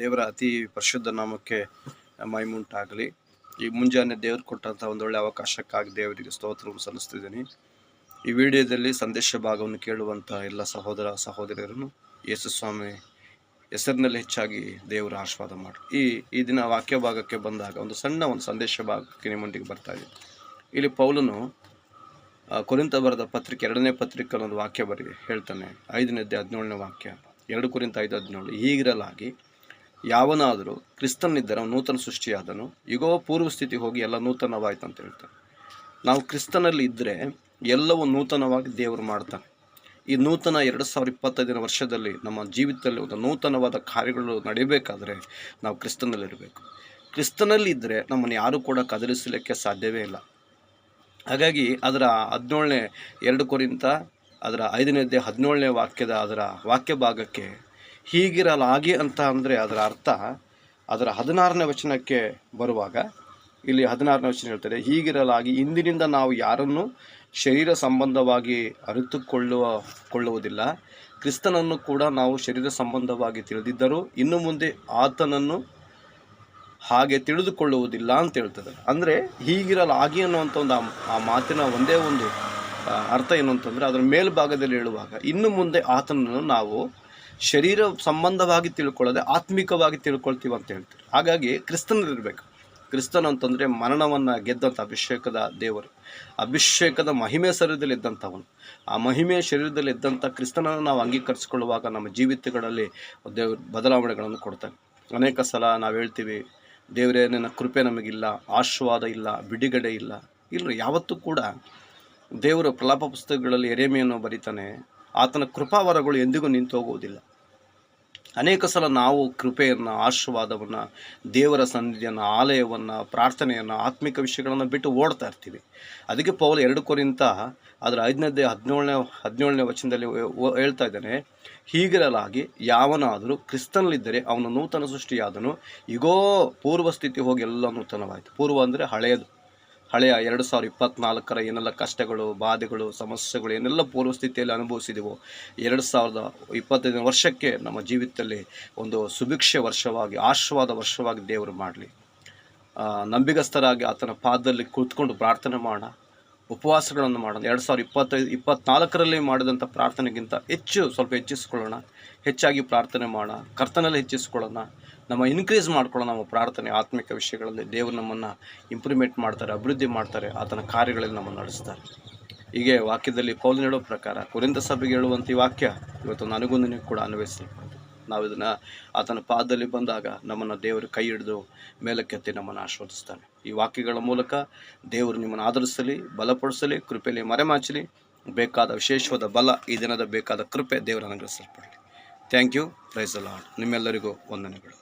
ದೇವರ ಅತಿ ಪರಿಶುದ್ಧ ನಾಮಕ್ಕೆ ಮಹಿಮುಂಟಾಗಲಿ. ಈ ಮುಂಜಾನೆ ದೇವರು ಕೊಟ್ಟಂಥ ಒಂದೊಳ್ಳೆ ಅವಕಾಶಕ್ಕಾಗಿ ದೇವರಿಗೆ ಸ್ತೋತ್ರವನ್ನು ಸಲ್ಲಿಸ್ತಿದ್ದೀನಿ. ಈ ವಿಡಿಯೋದಲ್ಲಿ ಸಂದೇಶ ಭಾಗವನ್ನು ಕೇಳುವಂಥ ಎಲ್ಲ ಸಹೋದರ ಸಹೋದರಿಯರನ್ನು ಯೇಸು ಸ್ವಾಮಿ ಹೆಸರಿನಲ್ಲಿ ಹೆಚ್ಚಾಗಿ ದೇವರ ಆಶೀರ್ವಾದ ಮಾಡಿ. ಈ ದಿನ ವಾಕ್ಯ ಭಾಗಕ್ಕೆ ಬಂದಾಗ ಒಂದು ಸಂದೇಶ ಭಾಗಕ್ಕೆ ನಿಮ್ಮೊಂದಿಗೆ ಬರ್ತಾ ಇದೆ. ಇಲ್ಲಿ ಪೌಲನು ಕೊರಿಂಥ ಬರೆದ ಪತ್ರಿಕೆ 2ನೇ ಪತ್ರಿಕೆ ಒಂದು ವಾಕ್ಯ ಹೇಳ್ತಾನೆ. 5ನೇ ಅಧ್ಯಾಯ 17ನೇ ವಾಕ್ಯ, 2 ಕೊರಿಂಥ 5:17. ಹೀಗಿರಲಾಗಿ ಯಾವನಾದರೂ ಕ್ರಿಸ್ತನಿದ್ದರೆ ನೂತನ ಸೃಷ್ಟಿಯಾದನು, ಈಗೋ ಪೂರ್ವ ಸ್ಥಿತಿ ಹೋಗಿ ಎಲ್ಲ ನೂತನವಾಯ್ತು ಅಂತ ಹೇಳ್ತಾನೆ. ನಾವು ಕ್ರಿಸ್ತನಲ್ಲಿ ಇದ್ದರೆ ಎಲ್ಲವೂ ನೂತನವಾಗಿ ದೇವರು ಮಾಡ್ತಾನೆ. ಈ ನೂತನ 2025ನೇ ವರ್ಷದಲ್ಲಿ ನಮ್ಮ ಜೀವಿತದಲ್ಲಿ ಒಂದು ನೂತನವಾದ ಕಾರ್ಯಗಳು ನಡೀಬೇಕಾದ್ರೆ ನಾವು ಕ್ರಿಸ್ತನಲ್ಲಿರಬೇಕು. ಕ್ರಿಸ್ತನಲ್ಲಿ ಇದ್ದರೆ ನಮ್ಮನ್ನು ಯಾರೂ ಕೂಡ ಕದಲಿಸಲಿಕ್ಕೆ ಸಾಧ್ಯವೇ ಇಲ್ಲ. ಹಾಗಾಗಿ ಅದರ 17ನೇ 2 ಕೊರಿಂಥ ಅದರ 5ನೇ ಅಧ್ಯಾಯ 17ನೇ ವಾಕ್ಯದ ಅದರ ವಾಕ್ಯ ಭಾಗಕ್ಕೆ ಹೀಗಿರಲಾಗಿ ಅಂತ ಅಂದರೆ ಅದರ ಅರ್ಥ ಅದರ 16ನೇ ವಚನಕ್ಕೆ ಬರುವಾಗ ಇಲ್ಲಿ 16ನೇ ವಚನ ಹೇಳ್ತಾರೆ, ಹೀಗಿರಲಾಗಿ ಇಂದಿನಿಂದ ನಾವು ಯಾರನ್ನು ಶರೀರ ಸಂಬಂಧವಾಗಿ ಅರಿತುಕೊಳ್ಳುವುದಿಲ್ಲ, ಕ್ರಿಸ್ತನನ್ನು ಕೂಡ ನಾವು ಶರೀರ ಸಂಬಂಧವಾಗಿ ತಿಳಿದಿದ್ದರೂ ಇನ್ನು ಮುಂದೆ ಆತನನ್ನು ಹಾಗೆ ತಿಳಿದುಕೊಳ್ಳುವುದಿಲ್ಲ ಅಂತ ಹೇಳ್ತದೆ. ಅಂದರೆ ಹೀಗಿರಲಾಗಿ ಅನ್ನುವಂಥ ಒಂದು ಆ ಮಾತಿನ ಒಂದೇ ಒಂದು ಅರ್ಥ ಏನು ಅಂತಂದರೆ ಅದರ ಮೇಲ್ಭಾಗದಲ್ಲಿ ಹೇಳುವಾಗ ಇನ್ನು ಮುಂದೆ ಆತನನ್ನು ನಾವು ಶರೀರ ಸಂಬಂಧವಾಗಿ ತಿಳ್ಕೊಳ್ಳೋದೆ ಆತ್ಮಿಕವಾಗಿ ತಿಳ್ಕೊಳ್ತೀವಿ ಅಂತ ಹೇಳ್ತಾರೆ. ಹಾಗಾಗಿ ಕ್ರಿಸ್ತನಲ್ಲಿರಬೇಕು. ಕ್ರಿಸ್ತನ ಅಂತಂದರೆ ಮರಣವನ್ನು ಗೆದ್ದಂಥ ಅಭಿಷೇಕದ ದೇವರು, ಅಭಿಷೇಕದ ಮಹಿಮೆ ಶರೀರದಲ್ಲಿ ಇದ್ದಂಥವನು. ಆ ಮಹಿಮೆ ಶರೀರದಲ್ಲಿ ಇದ್ದಂಥ ಕ್ರಿಸ್ತನನ್ನು ನಾವು ಅಂಗೀಕರಿಸಿಕೊಳ್ಳುವಾಗ ನಮ್ಮ ಜೀವಿತಗಳಲ್ಲಿ ದೇವರು ಬದಲಾವಣೆಗಳನ್ನು ಕೊಡ್ತಾನೆ. ಅನೇಕ ಸಲ ನಾವು ಹೇಳ್ತೀವಿ, ದೇವರೇ ನನ್ನ ಕೃಪೆ ನಮಗಿಲ್ಲ, ಆಶೀರ್ವಾದ ಇಲ್ಲ, ಬಿಡುಗಡೆ ಇಲ್ಲ. ಯಾವತ್ತೂ ಕೂಡ ದೇವರು ಪ್ರಲಾಪ ಪುಸ್ತಕಗಳಲ್ಲಿ ಯೆರೆಮೀಯನು ಬರೀತಾನೆ, ಆತನ ಕೃಪಾವರಗಳು ಎಂದಿಗೂ ನಿಂತು ಹೋಗುವುದಿಲ್ಲ. ಅನೇಕ ಸಲ ನಾವು ಕೃಪೆಯನ್ನು, ಆಶೀರ್ವಾದವನ್ನು, ದೇವರ ಸನ್ನಿಧಿಯನ್ನು, ಆಲಯವನ್ನು, ಪ್ರಾರ್ಥನೆಯನ್ನು, ಆತ್ಮಿಕ ವಿಷಯಗಳನ್ನು ಬಿಟ್ಟು ಓಡ್ತಾ ಇರ್ತೀವಿ. ಅದಕ್ಕೆ ಪೌಲ 2 ಕೊರಿಂಥ ಅದರ 5ನೇ ಅಧ್ಯಾಯ 17ನೇ ವಚನದಲ್ಲಿ ಹೇಳ್ತಾ ಇದ್ದಾನೆ, ಹೀಗಿರಲಾಗಿ ಯಾವನಾದರೂ ಕ್ರಿಸ್ತನಲ್ಲಿದ್ದರೆ ಅವನು ನೂತನ ಸೃಷ್ಟಿಯಾದನು, ಈಗೋ ಪೂರ್ವ ಸ್ಥಿತಿ ಹೋಗಿ ಎಲ್ಲ ನೂತನವಾಯಿತು. ಪೂರ್ವ ಅಂದರೆ ಹಳೆಯ 2024ರ ಏನೆಲ್ಲ ಕಷ್ಟಗಳು, ಬಾಧೆಗಳು, ಸಮಸ್ಯೆಗಳು ಏನೆಲ್ಲ ಪೂರ್ವ ಸ್ಥಿತಿಯಲ್ಲಿ ಅನುಭವಿಸಿದೆವೋ 2025ನೇ ವರ್ಷಕ್ಕೆ ನಮ್ಮ ಜೀವಿತದಲ್ಲಿ ಒಂದು ಸುಭಿಕ್ಷೆ ವರ್ಷವಾಗಿ, ಆಶೀರ್ವಾದ ವರ್ಷವಾಗಿ ದೇವರು ಮಾಡಲಿ. ನಂಬಿಗಸ್ತರಾಗಿ ಆತನ ಪಾದದಲ್ಲಿ ಕೂತ್ಕೊಂಡು ಪ್ರಾರ್ಥನೆ ಮಾಡೋಣ, ಉಪವಾಸಗಳನ್ನು ಮಾಡೋಣ. 2024ರಲ್ಲಿ ಮಾಡಿದಂಥ ಪ್ರಾರ್ಥನೆಗಿಂತ ಸ್ವಲ್ಪ ಹೆಚ್ಚಿಸ್ಕೊಳ್ಳೋಣ, ಹೆಚ್ಚಾಗಿ ಪ್ರಾರ್ಥನೆ ಮಾಡೋಣ, ಕರ್ತನಲ್ಲಿ ಹೆಚ್ಚಿಸ್ಕೊಳ್ಳೋಣ, ನಮ್ಮ ಇನ್ಕ್ರೀಸ್ ಮಾಡ್ಕೊಳ್ಳೋಣ. ನಮ್ಮ ಪ್ರಾರ್ಥನೆ ಆತ್ಮಿಕ ವಿಷಯಗಳಲ್ಲಿ ದೇವರು ನಮ್ಮನ್ನು ಇಂಪ್ರೂವ್ಮೆಂಟ್ ಮಾಡ್ತಾರೆ, ಅಭಿವೃದ್ಧಿ ಮಾಡ್ತಾರೆ, ಆತನ ಕಾರ್ಯಗಳಲ್ಲಿ ನಮ್ಮನ್ನು ನಡೆಸ್ತಾರೆ. ಹೀಗೆ ವಾಕ್ಯದಲ್ಲಿ ಪೌಲನು ಹೇಳೋ ಪ್ರಕಾರ ಕೊರಿಂಥ ಸಭೆಗೆ ಹೇಳುವಂಥ ಈ ವಾಕ್ಯ ಇವತ್ತು ನನಗೂ ನಿನಗೂ ಕೂಡ ಅನ್ವಯಿಸಲ್ಪಡುತ್ತೆ. ನಾವು ಇದನ್ನು ಆತನ ಪಾದದಲ್ಲಿ ಬಂದಾಗ ನಮ್ಮನ್ನು ದೇವರು ಕೈ ಹಿಡಿದು ಮೇಲಕ್ಕೆತ್ತಿ ನಮ್ಮನ್ನು ಆಶೀರ್ವದಿಸ್ತಾನೆ. ಈ ವಾಕ್ಯಗಳ ಮೂಲಕ ದೇವರು ನಿಮ್ಮನ್ನು ಆಧರಿಸಲಿ, ಬಲಪಡಿಸಲಿ, ಕೃಪೆಯಲ್ಲಿ ಮರೆಮಾಚಲಿ. ಬೇಕಾದ ವಿಶೇಷವಾದ ಬಲ, ಈ ದಿನದ ಬೇಕಾದ ಕೃಪೆ ದೇವರು ಅನುಗ್ರಹಿಸಲ್ಪಡಲಿ. Thank you. Praise the lord. ನಿಮ್ಮೆಲ್ಲರಿಗೂ ವಂದನೆಗಳು.